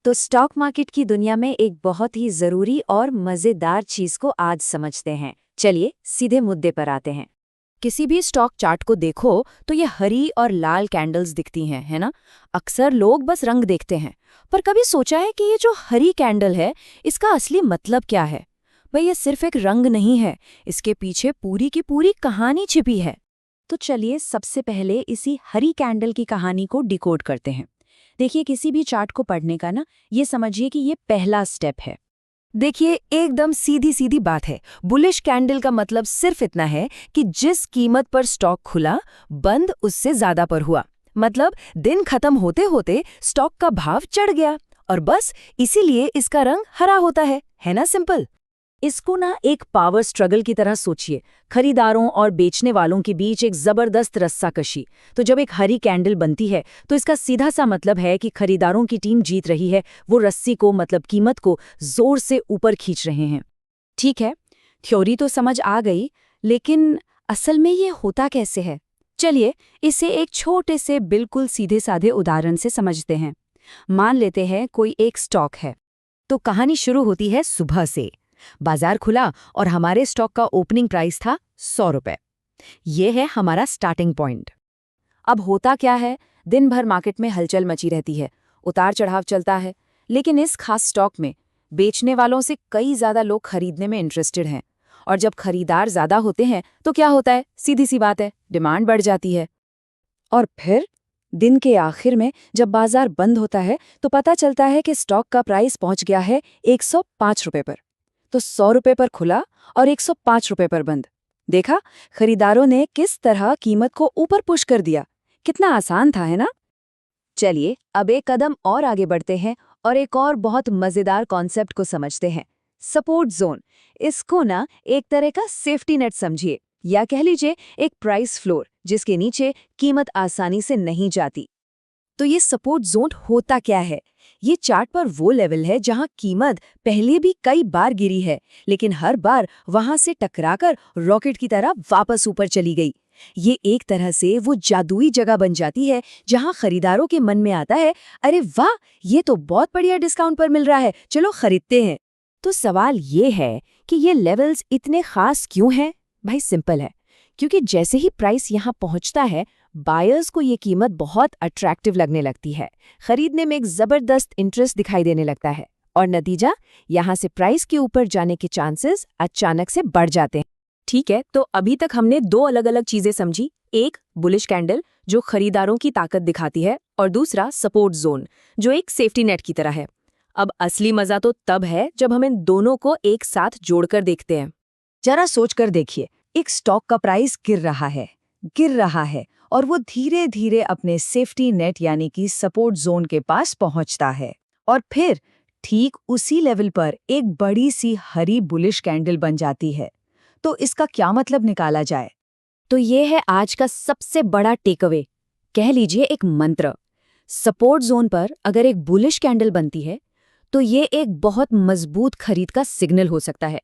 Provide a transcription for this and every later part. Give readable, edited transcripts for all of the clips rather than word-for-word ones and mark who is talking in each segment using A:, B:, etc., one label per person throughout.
A: तो stock market की दुनिया में एक बहुत ही जरूरी और मजेदार चीज को आज समझते हैं। चलिए सीधे मुद्दे पर आते हैं। किसी भी स्टॉक चार्ट को देखो तो ये हरी और लाल कैंडल्स दिखती हैं, है ना। अक्सर लोग बस रंग देखते हैं, पर कभी सोचा है कि ये जो हरी कैंडल है इसका असली मतलब क्या है? भाई ये सिर्फ एक रंग नहीं है, इसके पीछे पूरी की पूरी कहानी छिपी है। तो चलिए सबसे पहले इसी हरी कैंडल की कहानी को डिकोड करते हैं। देखिए किसी भी चार्ट को पढ़ने का ना, ये समझिए कि ये पहला स्टेप है। देखिए एकदम सीधी सीधी बात है। बुलिश कैंडल का मतलब सिर्फ इतना है कि जिस कीमत पर स्टॉक खुला, बंद उससे ज्यादा पर हुआ। मतलब दिन खत्म होते होते स्टॉक का भाव चढ़ गया और बस इसीलिए इसका रंग हरा होता है ना। सिंपल। इसको ना एक पावर स्ट्रगल की तरह सोचिए, खरीदारों और बेचने वालों के बीच एक जबरदस्त रस्साकशी। तो जब एक हरी कैंडल बनती है तो इसका सीधा सा मतलब है कि खरीदारों की टीम जीत रही है, वो रस्सी को मतलब कीमत को जोर से ऊपर खींच रहे हैं। ठीक है, थ्योरी तो समझ आ गई, लेकिन असल में ये होता कैसे है? चलिए इसे एक छोटे से बिल्कुल सीधे साधे उदाहरण से समझते हैं। मान लेते हैं कोई एक स्टॉक है। तो कहानी शुरू होती है सुबह से। बाजार खुला और हमारे स्टॉक का ओपनिंग प्राइस था 100 रुपए। ये है हमारा स्टार्टिंग पॉइंट। अब होता क्या है, दिन भर मार्केट में हलचल मची रहती है, उतार चढ़ाव चलता है, लेकिन इस खास स्टॉक में बेचने वालों से कई ज्यादा लोग खरीदने में इंटरेस्टेड हैं। और जब खरीदार ज्यादा होते हैं तो क्या होता है? सीधी सी बात है, डिमांड बढ़ जाती है। और फिर दिन के आखिर में जब बाजार बंद होता है तो पता चलता है कि स्टॉक का प्राइस पहुंच गया है 105 रुपए पर। तो 100 रुपए पर खुला और 105 रुपए पर बंद। देखा, खरीदारों ने किस तरह कीमत को ऊपर पुश कर दिया। कितना आसान था, है ना। चलिए अब एक कदम और आगे बढ़ते हैं और एक और बहुत मजेदार कॉन्सेप्ट को समझते हैं, सपोर्ट जोन। इसको ना एक तरह का सेफ्टी नेट समझिए, या कह लीजिए एक प्राइस फ्लोर, जिसके नीचे कीमत आसानी से नहीं जाती। तो ये सपोर्ट जोन होता क्या है? ये चार्ट पर वो लेवल है जहां कीमत पहले भी कई बार गिरी है, लेकिन हर बार वहां से टकराकर रॉकेट की तरह वापस ऊपर चली गई। ये एक तरह से वो जादुई जगह बन जाती है जहां खरीदारों के मन में आता है, अरे वाह, ये तो बहुत बढ़िया डिस्काउंट पर मिल रहा है, चलो खरीदते हैं। तो सवाल ये है कि ये लेवल्स इतने खास क्यों हैं? भाई सिंपल है, क्योंकि जैसे ही प्राइस यहाँ पहुंचता है, बायर्स को ये कीमत बहुत अट्रैक्टिव लगने लगती है, खरीदने में एक जबरदस्त इंटरेस्ट दिखाई देने लगता है, और नतीजा यहाँ से प्राइस के ऊपर जाने के चांसेस अचानक से बढ़ जाते हैं। ठीक है, तो अभी तक हमने दो अलग अलग चीजें समझी, एक बुलिश कैंडल जो खरीदारों की ताकत दिखाती है, और दूसरा सपोर्ट जोन जो एक सेफ्टी नेट की तरह है। अब असली मजा तो तब है जब हम इन दोनों को एक साथ जोड़कर देखते हैं। जरा सोचकर देखिए, एक स्टॉक का प्राइस गिर रहा है और वो धीरे धीरे अपने सेफ्टी नेट यानी कि सपोर्ट जोन के पास पहुंचता है, और फिर ठीक उसी लेवल पर एक बड़ी सी हरी बुलिश कैंडल बन जाती है। तो इसका क्या मतलब निकाला जाए? तो ये है आज का सबसे बड़ा टेकअवे, कह लीजिए एक मंत्र। सपोर्ट जोन पर अगर एक बुलिश कैंडल बनती है तो ये एक बहुत मजबूत खरीद का सिग्नल हो सकता है।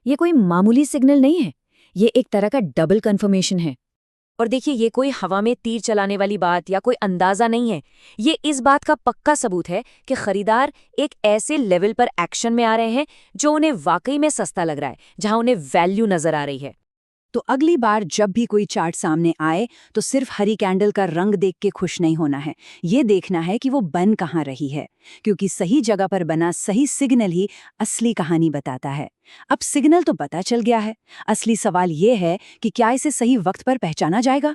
A: ये कोई मामूली सिग्नल नहीं है, ये एक तरह का डबल कंफर्मेशन है। और देखिए, ये कोई हवा में तीर चलाने वाली बात या कोई अंदाजा नहीं है, ये इस बात का पक्का सबूत है कि खरीदार एक ऐसे लेवल पर एक्शन में आ रहे हैं जो उन्हें वाकई में सस्ता लग रहा है, जहां उन्हें वैल्यू नजर आ रही है। तो अगली बार जब भी कोई चार्ट सामने आए तो सिर्फ हरी कैंडल का रंग देख के खुश नहीं होना है, ये देखना है कि वो बन कहाँ रही है, क्योंकि सही जगह पर बना सही सिग्नल ही असली कहानी बताता है। अब सिग्नल तो पता चल गया है, असली सवाल ये है कि क्या इसे सही वक्त पर पहचाना जाएगा।